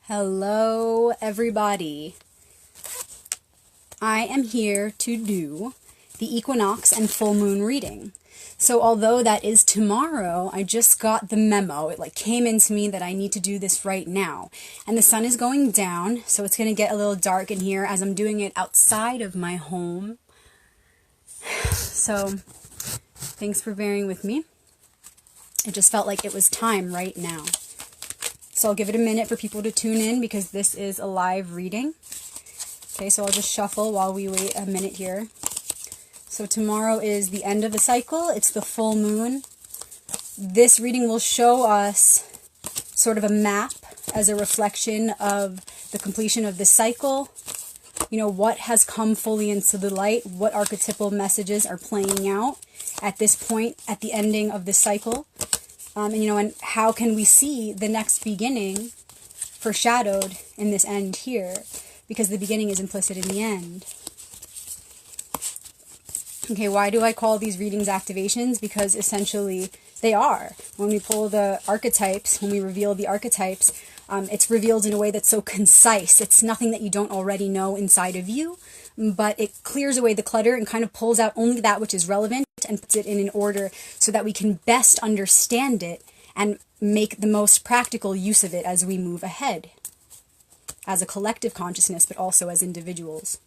Hello, everybody. I am here to do the equinox and full moon reading. So although that is tomorrow, I just got the memo. It came into me that I need to do this right now. And the sun is going down, so it's going to get a little dark in here as I'm doing it outside of my home. So thanks for bearing with me. It just felt like it was time right now. So I'll give it a minute for people to tune in because this is a live reading. Okay, so I'll just shuffle while we wait a minute here. So tomorrow is the end of the cycle. It's the full moon. This reading will show us sort of a map as a reflection of the completion of the cycle. You know, what has come fully into the light, what archetypal messages are playing out at this point, at the ending of the cycle. And how can we see the next beginning foreshadowed in this end here? Because the beginning is implicit in the end. Okay, why do I call these readings activations? Because essentially they are. When we pull the archetypes, when we reveal the archetypes, it's revealed in a way that's so concise. It's nothing that you don't already know inside of you, but it clears away the clutter and kind of pulls out only that which is relevant and puts it in an order so that we can best understand it and make the most practical use of it as we move ahead, as a collective consciousness, but also as individuals.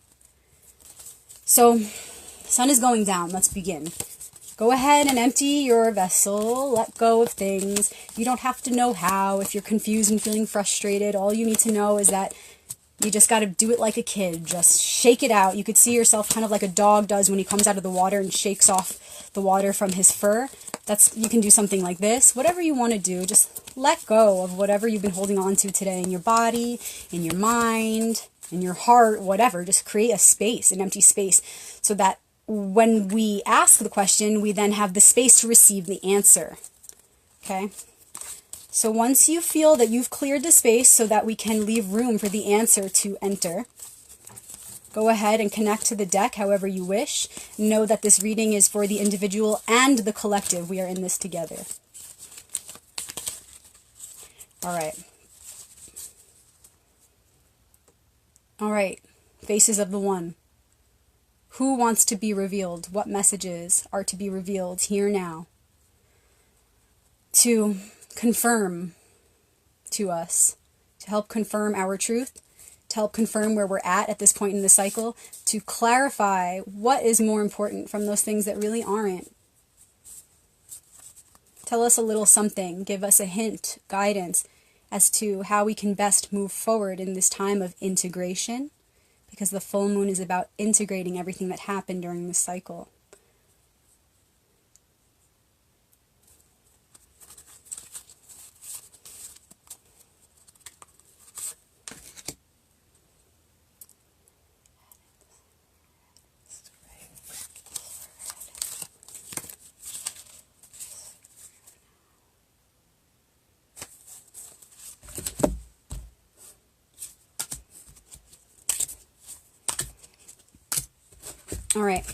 So, sun is going down. Let's begin. Go ahead and empty your vessel. Let go of things. You don't have to know how. If you're confused and feeling frustrated, all you need to know is that you just got to do it like a kid. Just shake it out. You could see yourself kind of like a dog does when he comes out of the water and shakes off the water from his fur. You can do something like this. Whatever you want to do, just let go of whatever you've been holding on to today in your body, in your mind, in your heart, whatever. Just create a space, an empty space, so that when we ask the question, we then have the space to receive the answer. Okay? So once you feel that you've cleared the space so that we can leave room for the answer to enter, go ahead and connect to the deck however you wish. Know that this reading is for the individual and the collective. We are in this together. All right. All right. Faces of the One. Who wants to be revealed? What messages are to be revealed here now? To confirm to us, to help confirm our truth, to help confirm where we're at this point in the cycle, to clarify what is more important from those things that really aren't. Tell us a little something, give us a hint, guidance as to how we can best move forward in this time of integration, because the full moon is about integrating everything that happened during this cycle. All right,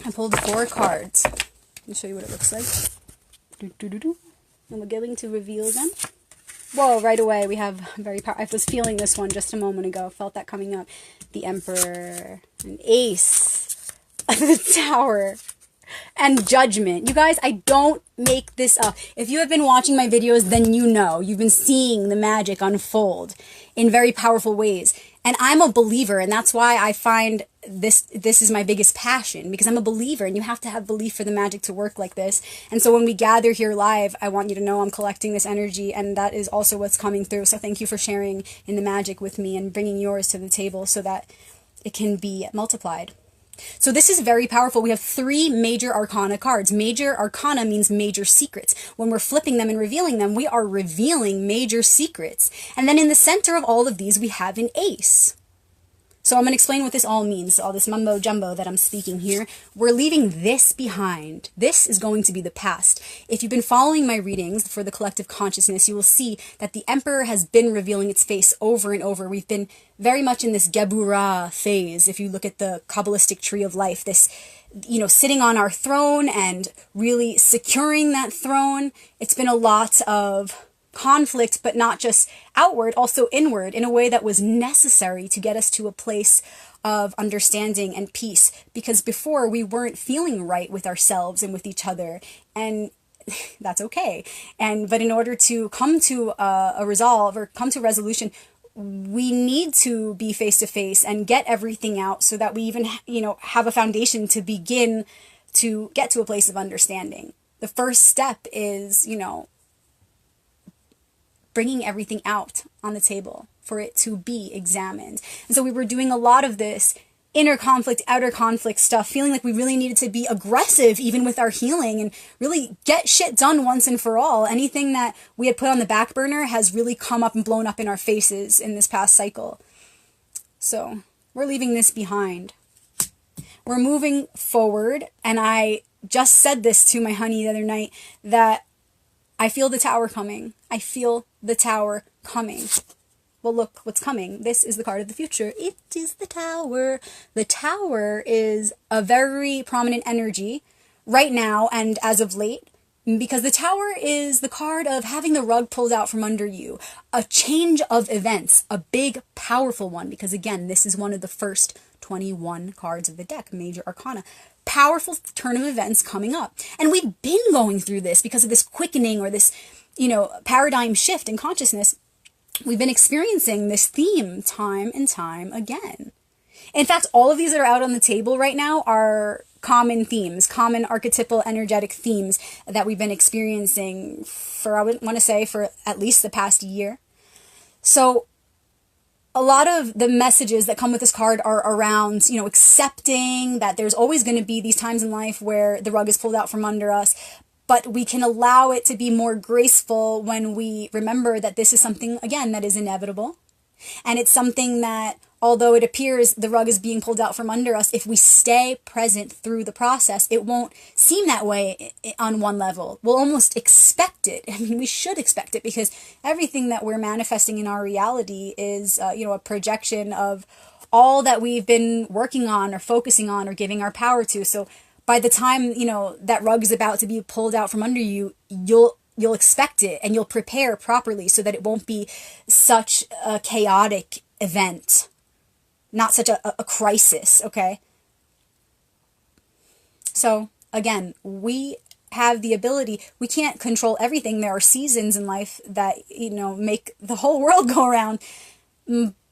I pulled 4 cards. Let me show you what it looks like. And we're going to reveal them. Whoa, right away we have I was feeling this one just a moment ago. Felt that coming up. The Emperor, an Ace, the Tower, and Judgment. You guys, I don't make this up. If you have been watching my videos, then you know. You've been seeing the magic unfold in very powerful ways. And I'm a believer, and that's why I find this is my biggest passion, because I'm a believer, and you have to have belief for the magic to work like this. And so when we gather here live, I want you to know I'm collecting this energy, and that is also what's coming through. So thank you for sharing in the magic with me and bringing yours to the table so that it can be multiplied. So this is very powerful. We have 3 major arcana cards. Major arcana means major secrets. When we're flipping them and revealing them, we are revealing major secrets. And then in the center of all of these, we have an ace. So I'm going to explain what this all means, all this mumbo jumbo that I'm speaking here. We're leaving this behind. This is going to be the past. If you've been following my readings for the collective consciousness, you will see that the Emperor has been revealing its face over and over. We've been very much in this Geburah phase. If you look at the Kabbalistic tree of life, this, sitting on our throne and really securing that throne. It's been a lot of conflict, but not just outward, also inward, in a way that was necessary to get us to a place of understanding and peace. Because before, we weren't feeling right with ourselves and with each other, and that's okay. But in order to come to a resolve, or come to a resolution, we need to be face to face and get everything out, so that we even, have a foundation to begin to get to a place of understanding. The first step is, bringing everything out on the table for it to be examined. And so we were doing a lot of this inner conflict, outer conflict stuff, feeling like we really needed to be aggressive even with our healing and really get shit done once and for all. Anything that we had put on the back burner has really come up and blown up in our faces in this past cycle. So we're leaving this behind. We're moving forward, and I just said this to my honey the other night, that I feel the tower coming. I feel the tower coming. Well, look what's coming. This is the card of the future. It is the tower. The tower is a very prominent energy right now and as of late, because the tower is the card of having the rug pulled out from under you. A change of events, a big, powerful one, because again, this is one of the first 21 cards of the deck, Major Arcana. Powerful turn of events coming up. And we've been going through this because of this quickening, or this, paradigm shift in consciousness. We've been experiencing this theme time and time again. In fact, all of these that are out on the table right now are common themes, common archetypal energetic themes that we've been experiencing for, I would want to say, for at least the past year. So a lot of the messages that come with this card are around, accepting that there's always going to be these times in life where the rug is pulled out from under us, but we can allow it to be more graceful when we remember that this is something, again, that is inevitable. And it's something that, although it appears the rug is being pulled out from under us, if we stay present through the process, it won't seem that way on one level. We'll almost expect it. I mean, we should expect it, because everything that we're manifesting in our reality is, a projection of all that we've been working on or focusing on or giving our power to. So by the time, that rug is about to be pulled out from under you, you'll expect it, and you'll prepare properly so that it won't be such a chaotic event, not such a crisis, okay? So again, we have the ability, we can't control everything. There are seasons in life that, make the whole world go around,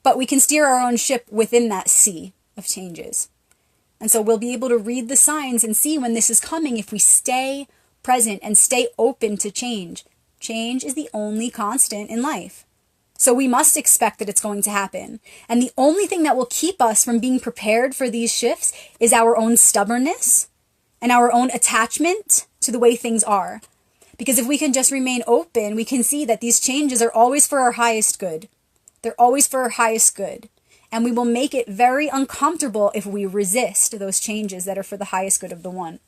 but we can steer our own ship within that sea of changes. And so we'll be able to read the signs and see when this is coming if we stay present and stay open to change. Change is the only constant in life. So we must expect that it's going to happen. And the only thing that will keep us from being prepared for these shifts is our own stubbornness and our own attachment to the way things are. Because if we can just remain open, we can see that these changes are always for our highest good. They're always for our highest good. And we will make it very uncomfortable if we resist those changes that are for the highest good of the one.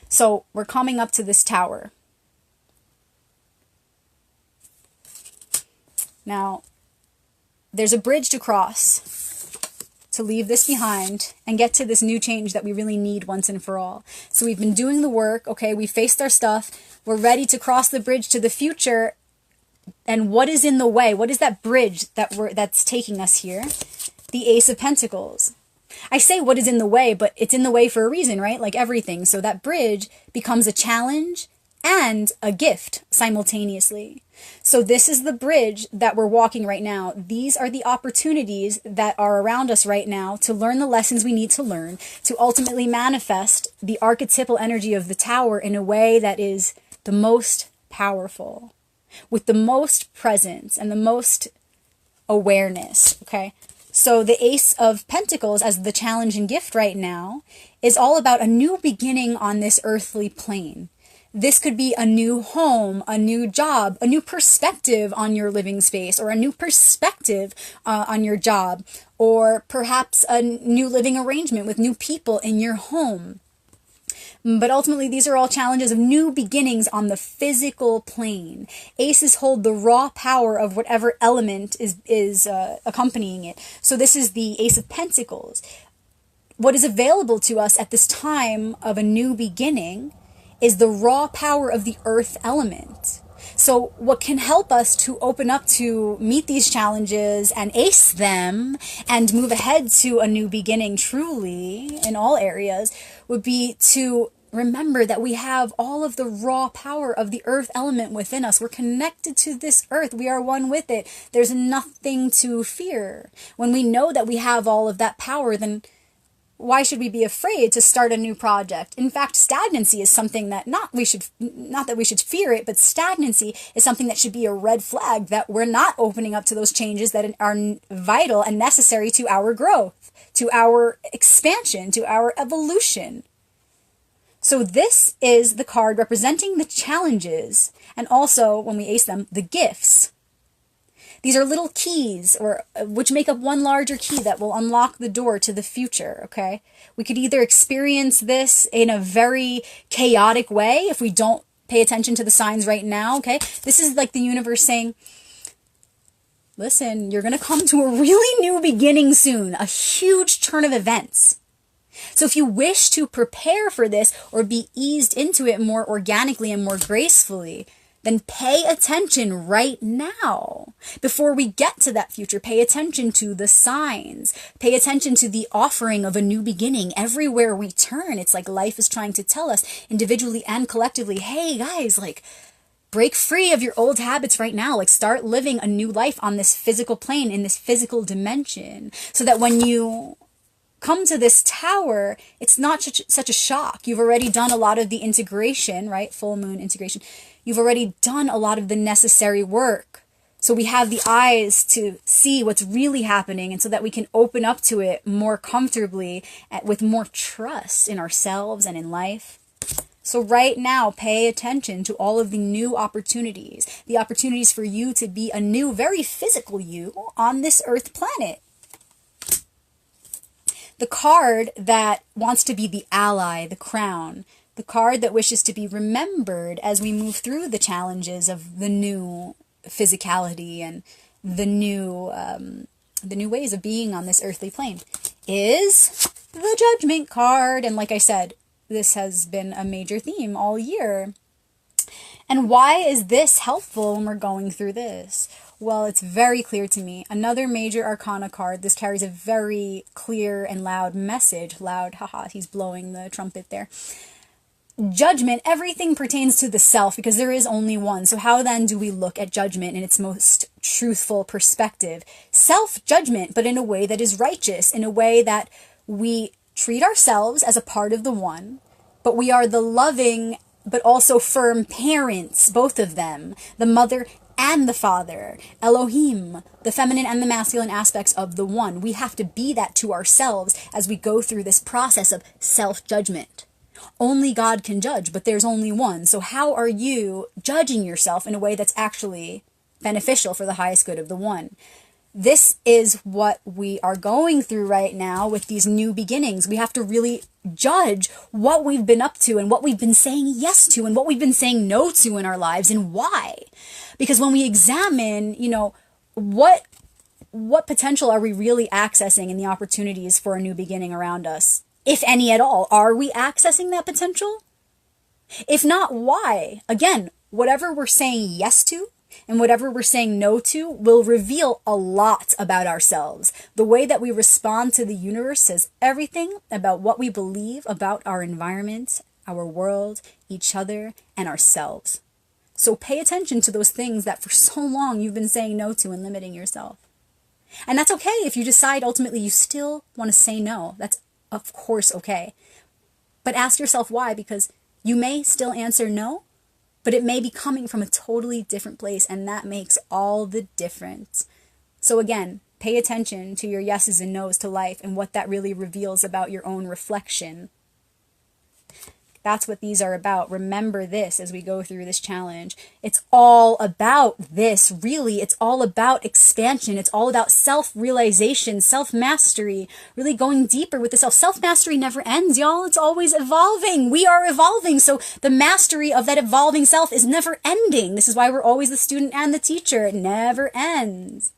So we're coming up to this tower. Now, there's a bridge to cross to leave this behind and get to this new change that we really need once and for all. So we've been doing the work, okay, we faced our stuff, we're ready to cross the bridge to the future. And what is in the way? What is that bridge that's taking us here? The Ace of Pentacles. I say what is in the way, but it's in the way for a reason, right? Like everything. So that bridge becomes a challenge and a gift simultaneously. So this is the bridge that we're walking right now. These are the opportunities that are around us right now to learn the lessons we need to learn, to ultimately manifest the archetypal energy of the tower in a way that is the most powerful, with the most presence and the most awareness, okay? So the Ace of Pentacles as the challenge and gift right now is all about a new beginning on this earthly plane. This could be a new home, a new job, a new perspective on your living space, or a new perspective on your job, or perhaps a new living arrangement with new people in your home. But ultimately, these are all challenges of new beginnings on the physical plane. Aces hold the raw power of whatever element is accompanying it. So this is the Ace of Pentacles. What is available to us at this time of a new beginning is the raw power of the earth element. So what can help us to open up to meet these challenges and ace them and move ahead to a new beginning truly in all areas would be to remember that we have all of the raw power of the earth element within us. We're connected to this earth. We are one with it. There's nothing to fear. When we know that we have all of that power, then why should we be afraid to start a new project? In fact, stagnancy is something that not that we should fear it, but stagnancy is something that should be a red flag that we're not opening up to those changes that are vital and necessary to our growth, to our expansion, to our evolution. So this is the card representing the challenges, and also, when we ace them, the gifts. These are little keys, which make up one larger key that will unlock the door to the future, okay? We could either experience this in a very chaotic way if we don't pay attention to the signs right now, okay? This is like the universe saying, listen, you're going to come to a really new beginning soon, a huge turn of events. So if you wish to prepare for this or be eased into it more organically and more gracefully, then pay attention right now. Before we get to that future, pay attention to the signs. Pay attention to the offering of a new beginning. Everywhere we turn, it's like life is trying to tell us individually and collectively, hey guys, like, break free of your old habits right now. Like, start living a new life on this physical plane, in this physical dimension, so that when you come to this tower, it's not such a shock. You've already done a lot of the integration, right? Full moon integration. You've already done a lot of the necessary work. So we have the eyes to see what's really happening, and so that we can open up to it more comfortably with more trust in ourselves and in life. So right now, pay attention to all of the new opportunities, the opportunities for you to be a new, very physical you on this earth planet. The card that wants to be the ally, the crown, the card that wishes to be remembered as we move through the challenges of the new physicality and the new ways of being on this earthly plane, is the Judgment card. And like I said, this has been a major theme all year. And why is this helpful when we're going through this? Well, it's very clear to me. Another major Arcana card. This carries a very clear and loud message. Loud, haha, he's blowing the trumpet there. Judgment, everything pertains to the self because there is only one. So how then do we look at judgment in its most truthful perspective? Self-judgment, but in a way that is righteous, in a way that we treat ourselves as a part of the one, but we are the loving but also firm parents, both of them, the mother and the father, Elohim, the feminine and the masculine aspects of the one. We have to be that to ourselves as we go through this process of self-judgment. Only God can judge, but there's only one. So how are you judging yourself in a way that's actually beneficial for the highest good of the one? This is what we are going through right now with these new beginnings. We have to really judge what we've been up to and what we've been saying yes to and what we've been saying no to in our lives and why. Because when we examine, what potential are we really accessing in the opportunities for a new beginning around us? If any at all, are we accessing that potential? If not, why? Again, whatever we're saying yes to and whatever we're saying no to will reveal a lot about ourselves. The way that we respond to the universe says everything about what we believe about our environment, our world, each other, and ourselves. So pay attention to those things that for so long you've been saying no to and limiting yourself. And that's okay if you decide ultimately you still want to say no. That's of course okay. But ask yourself why, because you may still answer no, but it may be coming from a totally different place, and that makes all the difference. So again, pay attention to your yeses and nos to life and what that really reveals about your own reflection. That's what these are about. Remember this as we go through this challenge. It's all about this, really. It's all about expansion. It's all about self-realization, self-mastery, really going deeper with the self. Self-mastery never ends, y'all. It's always evolving. We are evolving. So the mastery of that evolving self is never ending. This is why we're always the student and the teacher. It never ends.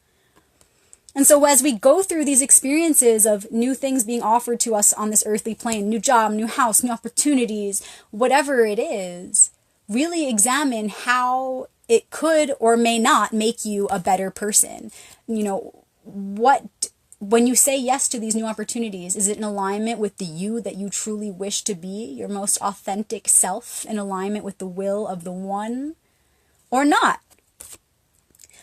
And so as we go through these experiences of new things being offered to us on this earthly plane, new job, new house, new opportunities, whatever it is, really examine how it could or may not make you a better person. You know, when you say yes to these new opportunities, is it in alignment with the you that you truly wish to be, your most authentic self, in alignment with the will of the one, or not?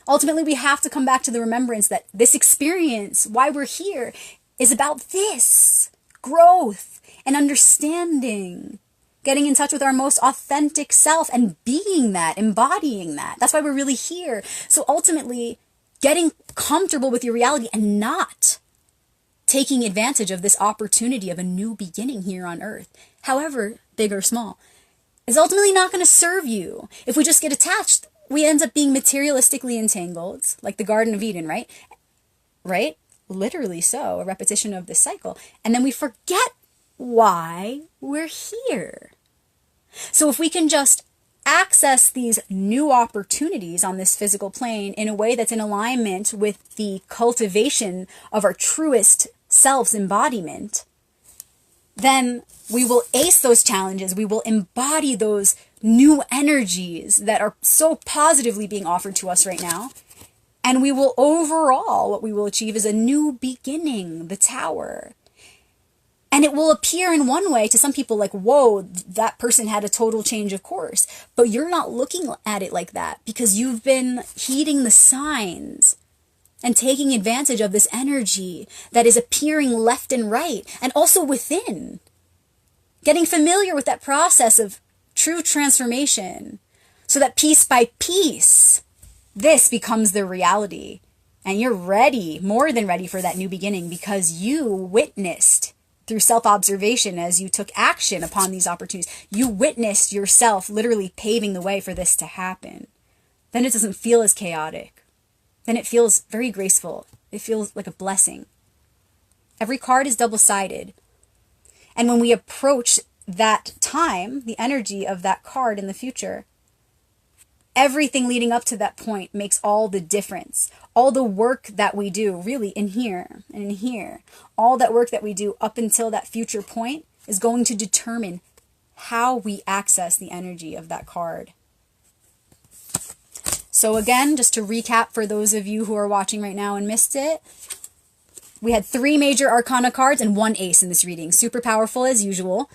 Ultimately, we have to come back to the remembrance that this experience, why we're here, is about this growth and understanding, getting in touch with our most authentic self and being that, embodying that. That's why we're really here. So ultimately, getting comfortable with your reality and not taking advantage of this opportunity of a new beginning here on earth, however big or small, is ultimately not going to serve you. If we just get attached, we end up being materialistically entangled, like the Garden of Eden, right? Right? Literally so, a repetition of this cycle. And then we forget why we're here. So if we can just access these new opportunities on this physical plane in a way that's in alignment with the cultivation of our truest self's embodiment, then we will ace those challenges. We will embody those new energies that are so positively being offered to us right now. And we will overall, what we will achieve is a new beginning, the tower. And it will appear in one way to some people like, whoa, that person had a total change of course. But you're not looking at it like that because you've been heeding the signs and taking advantage of this energy that is appearing left and right and also within. Getting familiar with that process of true transformation so that piece by piece, this becomes the reality. And you're ready, more than ready for that new beginning because you witnessed through self-observation as you took action upon these opportunities. You witnessed yourself literally paving the way for this to happen. Then it doesn't feel as chaotic. Then it feels very graceful. It feels like a blessing. Every card is double-sided. And when we approach that time, the energy of that card in the future, everything leading up to that point makes all the difference. All the work that we do, really, in here and in here, all that work that we do up until that future point is going to determine how we access the energy of that card. So again, just to recap for those of you who are watching right now and missed it, we had 3 major Arcana cards and 1 ace in this reading. Super powerful as usual.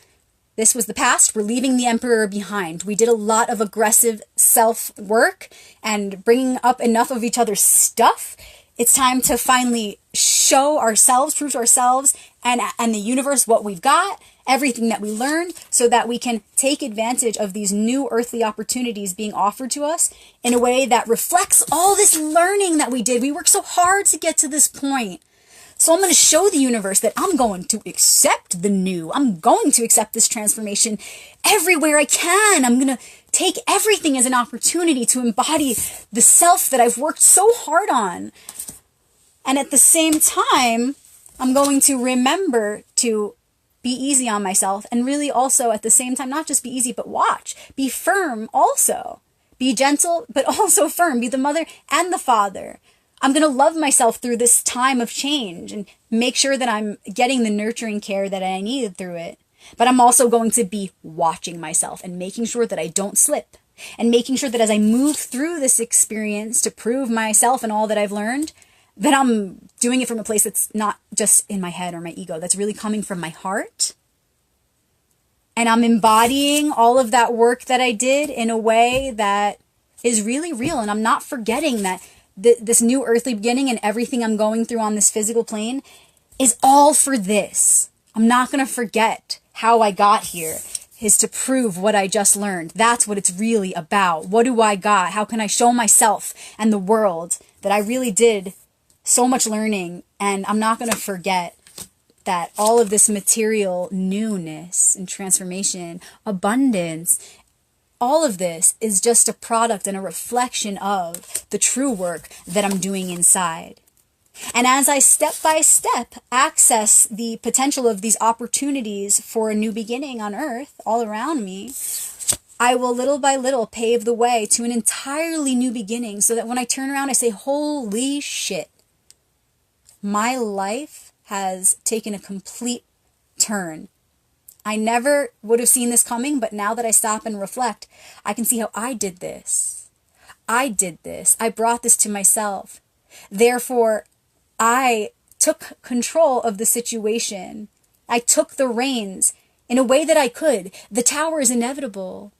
This was the past. We're leaving the Emperor behind. We did a lot of aggressive self-work and bringing up enough of each other's stuff. It's time to finally show ourselves, prove to ourselves and the universe what we've got, everything that we learned, so that we can take advantage of these new earthly opportunities being offered to us in a way that reflects all this learning that we did. We worked so hard to get to this point. So I'm going to show the universe that I'm going to accept the new. I'm going to accept this transformation everywhere I can. I'm going to take everything as an opportunity to embody the self that I've worked so hard on. And at the same time, I'm going to remember to be easy on myself and really also at the same time, not just be easy, but watch. Be firm also. Be gentle, but also firm. Be the mother and the father. I'm going to love myself through this time of change and make sure that I'm getting the nurturing care that I need through it. But I'm also going to be watching myself and making sure that I don't slip and making sure that as I move through this experience to prove myself and all that I've learned, that I'm doing it from a place that's not just in my head or my ego, that's really coming from my heart. And I'm embodying all of that work that I did in a way that is really real. And I'm not forgetting that this new earthly beginning and everything I'm going through on this physical plane is all for this. I'm not going to forget how I got here is to prove what I just learned. That's what it's really about. What do I got? How can I show myself and the world that I really did so much learning? And I'm not going to forget that all of this material newness and transformation, abundance, all of this is just a product and a reflection of the true work that I'm doing inside. And as I step by step access the potential of these opportunities for a new beginning on earth all around me, I will little by little pave the way to an entirely new beginning so that when I turn around, I say, holy shit, my life has taken a complete turn. I never would have seen this coming, but now that I stop and reflect, I can see how I did this. I did this. I brought this to myself. Therefore, I took control of the situation. I took the reins in a way that I could. The tower is inevitable.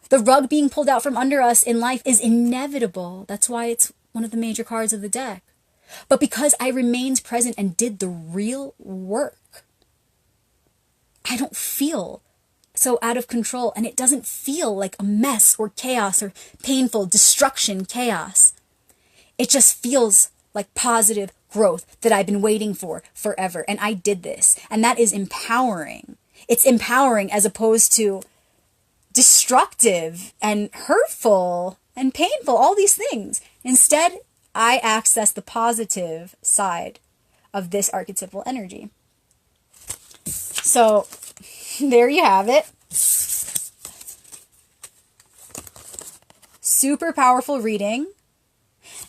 The rug being pulled out from under us in life is inevitable. That's why it's one of the major cards of the deck. But because I remained present and did the real work, I don't feel so out of control, and it doesn't feel like a mess or chaos or painful destruction chaos. It just feels like positive growth that I've been waiting for forever. And I did this. And that is empowering. It's empowering as opposed to destructive and hurtful and painful, all these things. Instead, I access the positive side of this archetypal energy. So there you have it. Super powerful reading.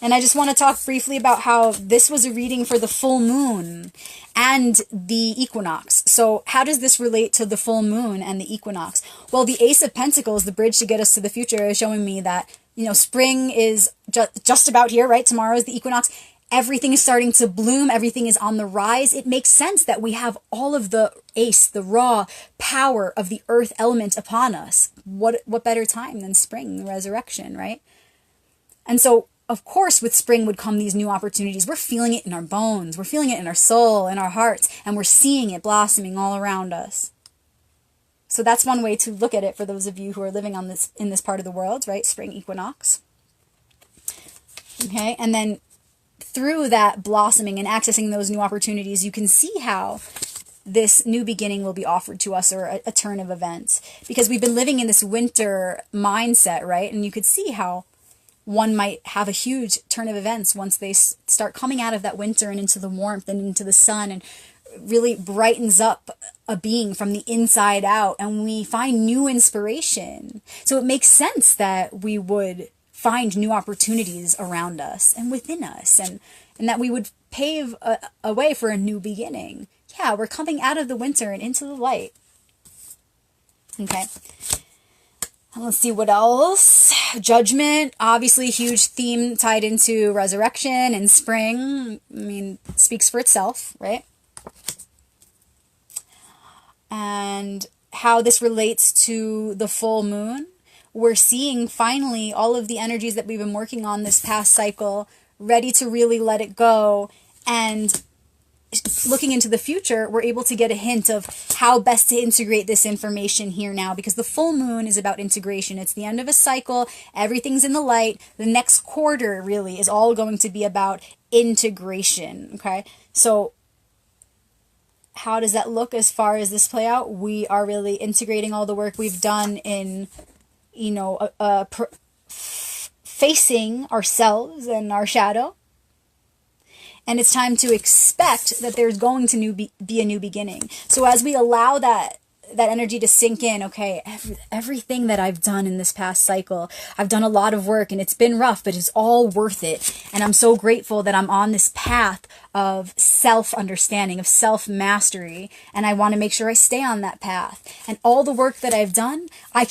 And I just want to talk briefly about how this was a reading for the full moon and the equinox. So how does this relate to the full moon and the equinox? Well, the Ace of Pentacles, the bridge to get us to the future, is showing me that, you know, spring is just about here, right? Tomorrow is the equinox. Everything is starting to bloom. Everything is on the rise. It makes sense that we have all of the ace, the raw power of the earth element upon us. What better time than spring, the resurrection, right? And so, of course, with spring would come these new opportunities. We're feeling it in our bones. We're feeling it in our soul, in our hearts, and we're seeing it blossoming all around us. So that's one way to look at it for those of you who are living in this part of the world, right? Spring equinox. Okay, and then through that blossoming and accessing those new opportunities, you can see how this new beginning will be offered to us, or a turn of events. Because we've been living in this winter mindset, right? And you could see how one might have a huge turn of events once they start coming out of that winter and into the warmth and into the sun, and really brightens up a being from the inside out, and we find new inspiration. So it makes sense that we would find new opportunities around us and within us, and that we would pave a way for a new beginning. Yeah, we're coming out of the winter and into the light. Okay. Let's see what else. Judgment, obviously huge theme tied into resurrection and spring. I mean, speaks for itself, right? And how this relates to the full moon. We're seeing finally all of the energies that we've been working on this past cycle, ready to really let it go. And looking into the future, we're able to get a hint of how best to integrate this information here now, because the full moon is about integration. It's the end of a cycle. Everything's in the light. The next quarter really is all going to be about integration. Okay. So how does that look as far as this play out? We are really integrating all the work we've done in, you know, facing ourselves and our shadow. And it's time to expect that there's going to be a new beginning. So as we allow that energy to sink in, okay, everything that I've done in this past cycle, I've done a lot of work and it's been rough, but it's all worth it. And I'm so grateful that I'm on this path of self-understanding, of self-mastery. And I want to make sure I stay on that path. And all the work that I've done, I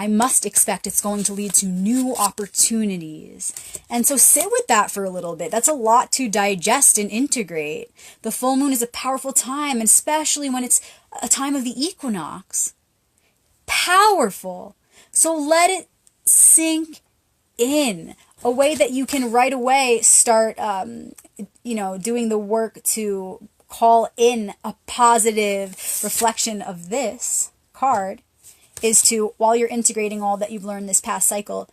must expect it's going to lead to new opportunities. And so sit with that for a little bit. That's a lot to digest and integrate. The full moon is a powerful time, and especially when it's a time of the equinox. Powerful. So let it sink in. A way that you can right away start, doing the work to call in a positive reflection of this card is to, while you're integrating all that you've learned this past cycle,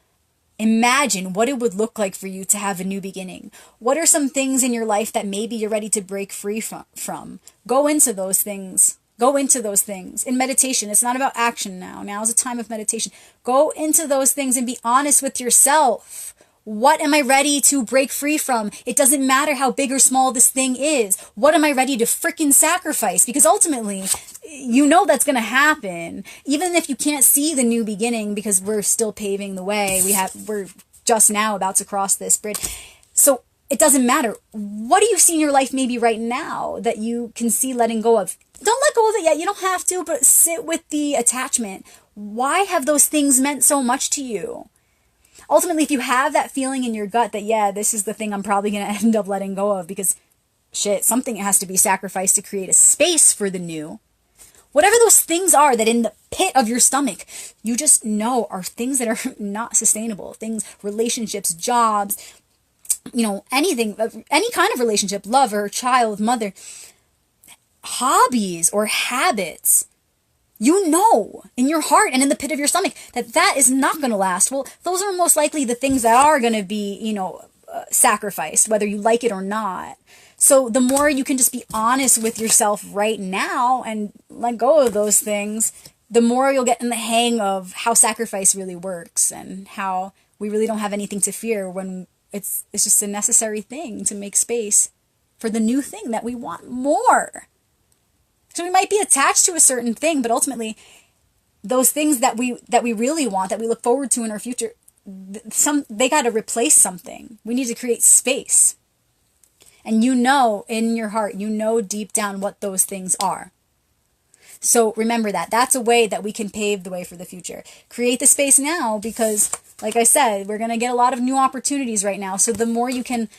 imagine what it would look like for you to have a new beginning. What are some things in your life that maybe you're ready to break free from? Go into those things. Go into those things. In meditation, it's not about action now. Now is a time of meditation. Go into those things and be honest with yourself. What am I ready to break free from? It doesn't matter how big or small this thing is. What am I ready to freaking sacrifice? Because ultimately, you know that's going to happen. Even if you can't see the new beginning, because we're still paving the way. We're just now about to cross this bridge. So it doesn't matter. What do you see in your life maybe right now that you can see letting go of? Don't let go of it yet. You don't have to, but sit with the attachment. Why have those things meant so much to you? ultimately, if you have that feeling in your gut that, yeah, this is the thing I'm probably going to end up letting go of because shit, something has to be sacrificed to create a space for the new. Whatever those things are that in the pit of your stomach, you just know are things that are not sustainable. Things, relationships, jobs, anything, any kind of relationship, lover, child, mother, hobbies or habits. You know in your heart and in the pit of your stomach that is not going to last. Well, those are most likely the things that are going to be, sacrificed, whether you like it or not. So the more you can just be honest with yourself right now and let go of those things, the more you'll get in the hang of how sacrifice really works and how we really don't have anything to fear when it's just a necessary thing to make space for the new thing that we want more. So we might be attached to a certain thing, but ultimately those things that we really want, that we look forward to in our future, they got to replace something. We need to create space. And in your heart, deep down what those things are. So remember that. That's a way that we can pave the way for the future. Create the space now because, like I said, we're going to get a lot of new opportunities right now. So the more you can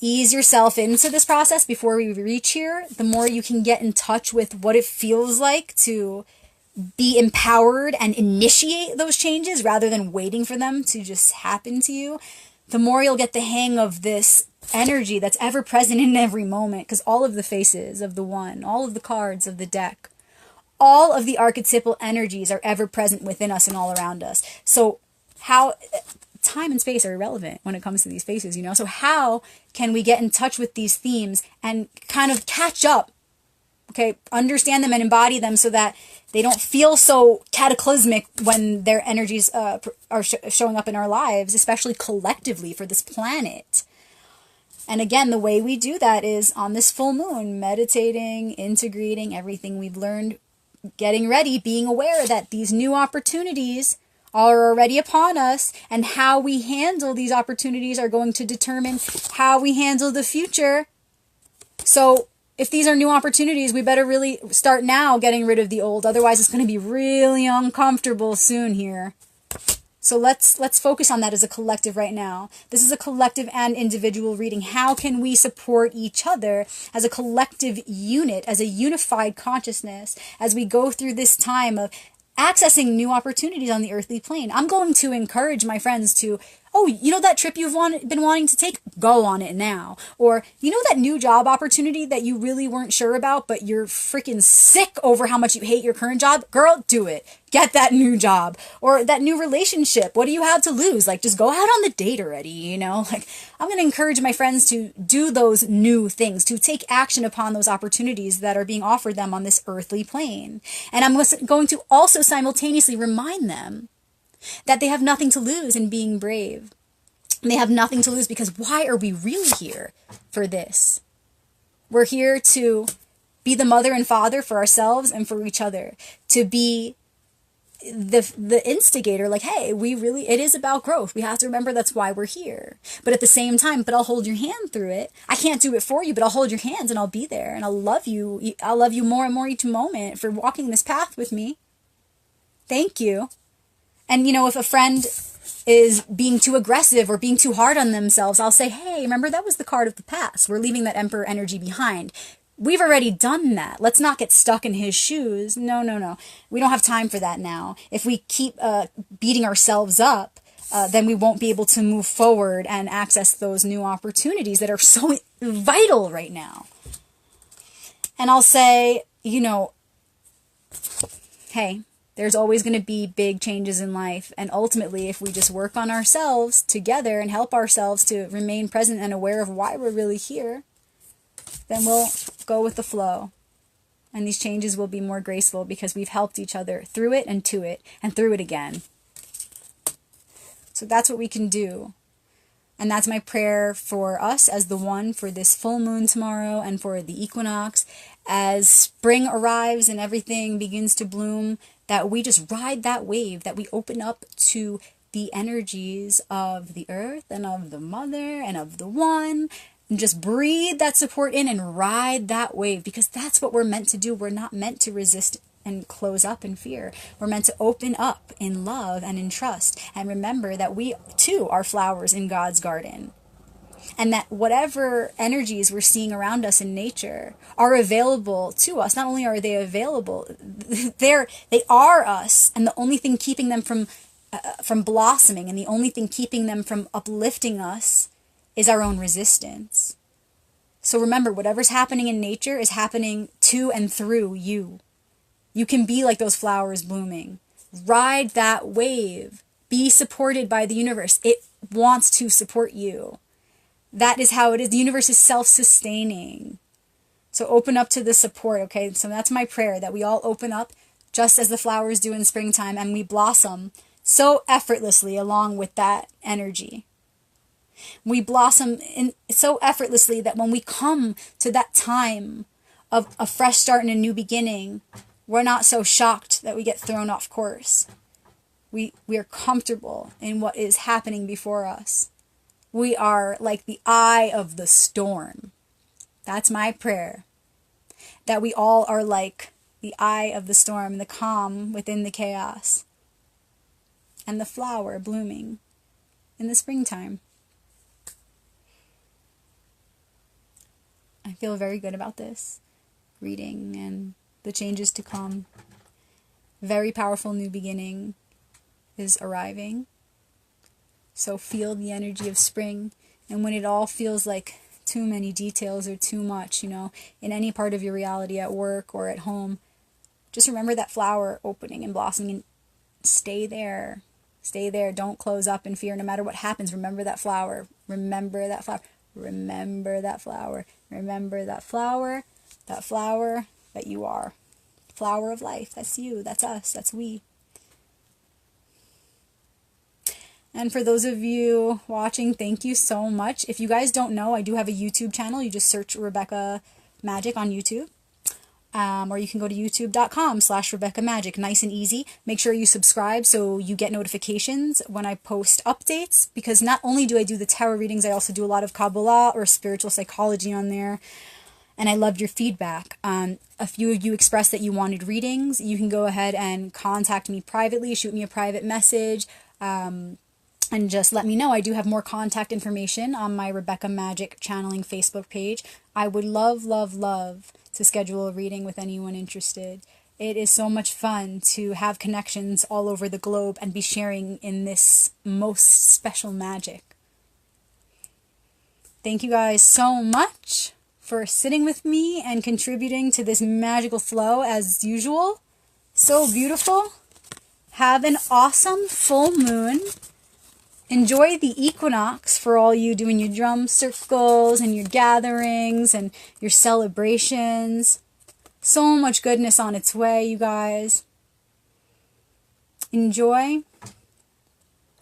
ease yourself into this process before we reach here, the more you can get in touch with what it feels like to be empowered and initiate those changes rather than waiting for them to just happen to you, the more you'll get the hang of this energy that's ever present in every moment, because all of the faces of the one, all of the cards of the deck, all of the archetypal energies are ever present within us and all around us. So how time and space are irrelevant when it comes to these faces, so how can we get in touch with these themes and kind of catch up, okay, understand them and embody them so that they don't feel so cataclysmic when their energies are showing up in our lives, especially collectively for this planet. And again, the way we do that is on this full moon, meditating, integrating everything we've learned, getting ready, being aware that these new opportunities are already upon us, and how we handle these opportunities are going to determine how we handle the future. So if these are new opportunities, we better really start now getting rid of the old. Otherwise, it's going to be really uncomfortable soon here. So let's focus on that as a collective right now. This is a collective and individual reading. How can we support each other as a collective unit, as a unified consciousness, as we go through this time of accessing new opportunities on the earthly plane? I'm going to encourage my friends to, that trip you've been wanting to take, go on it now. Or, that new job opportunity that you really weren't sure about, but you're freaking sick over how much you hate your current job? Girl, do it. Get that new job. Or that new relationship. What do you have to lose? Just go out on the date already, I'm going to encourage my friends to do those new things, to take action upon those opportunities that are being offered them on this earthly plane. And I'm going to also simultaneously remind them that they have nothing to lose in being brave. And they have nothing to lose because why are we really here for this? We're here to be the mother and father for ourselves and for each other. To be the instigator, hey, it is about growth. We have to remember that's why we're here. But at the same time, I'll hold your hand through it. I can't do it for you, but I'll hold your hands and I'll be there. And I'll love you. I'll love you more and more each moment for walking this path with me. Thank you. And, if a friend is being too aggressive or being too hard on themselves, I'll say, hey, remember that was the card of the past. We're leaving that Emperor energy behind. We've already done that. Let's not get stuck in his shoes. No. We don't have time for that now. If we keep beating ourselves up, then we won't be able to move forward and access those new opportunities that are so vital right now. And I'll say, hey, there's always going to be big changes in life. And ultimately, if we just work on ourselves together and help ourselves to remain present and aware of why we're really here, then we'll go with the flow. And these changes will be more graceful because we've helped each other through it and to it and through it again. So that's what we can do. And that's my prayer for us as the one for this full moon tomorrow and for the equinox. As spring arrives and everything begins to bloom, that we just ride that wave, that we open up to the energies of the earth and of the mother and of the one, and just breathe that support in and ride that wave, because that's what we're meant to do. We're not meant to resist and close up in fear. We're meant to open up in love and in trust, and remember that we too are flowers in God's garden. And that whatever energies we're seeing around us in nature are available to us. Not only are they available, they are us, and the only thing keeping them from blossoming, and the only thing keeping them from uplifting us, is our own resistance. So remember, whatever's happening in nature is happening to and through you. You can be like those flowers blooming. Ride that wave. Be supported by the universe. It wants to support you. That is how it is. The universe is self-sustaining. So open up to the support, okay? So that's my prayer, that we all open up just as the flowers do in springtime, and we blossom so effortlessly along with that energy. We blossom so effortlessly that when we come to that time of a fresh start and a new beginning, we're not so shocked that we get thrown off course. We are comfortable in what is happening before us. We are like the eye of the storm. That's my prayer. That we all are like the eye of the storm, the calm within the chaos, and the flower blooming in the springtime. I feel very good about this reading and the changes to come. Very powerful new beginning is arriving. So feel the energy of spring. And when it all feels like too many details or too much, in any part of your reality, at work or at home, just remember that flower opening and blossoming, and stay there. Stay there. Don't close up in fear. No matter what happens, remember that flower. Remember that flower. Remember that flower. Remember that flower. That flower that you are. Flower of life. That's you. That's us. That's we. And for those of you watching, thank you so much. If you guys don't know, I do have a YouTube channel. You just search Rebecca Magic on YouTube. Or you can go to youtube.com/Rebecca Magic. Nice and easy. Make sure you subscribe so you get notifications when I post updates. Because not only do I do the tarot readings, I also do a lot of Kabbalah or spiritual psychology on there. And I loved your feedback. A few of you expressed that you wanted readings. You can go ahead and contact me privately. Shoot me a private message. And just let me know. I do have more contact information on my Rebecca Magic Channeling Facebook page. I would love, love, love to schedule a reading with anyone interested. It is so much fun to have connections all over the globe and be sharing in this most special magic. Thank you guys so much for sitting with me and contributing to this magical flow as usual. So beautiful. Have an awesome full moon. Enjoy the equinox for all you doing your drum circles and your gatherings and your celebrations. So much goodness on its way, you guys. Enjoy.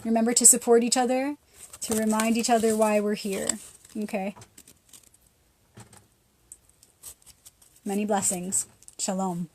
Remember to support each other, to remind each other why we're here. Okay? Many blessings. Shalom.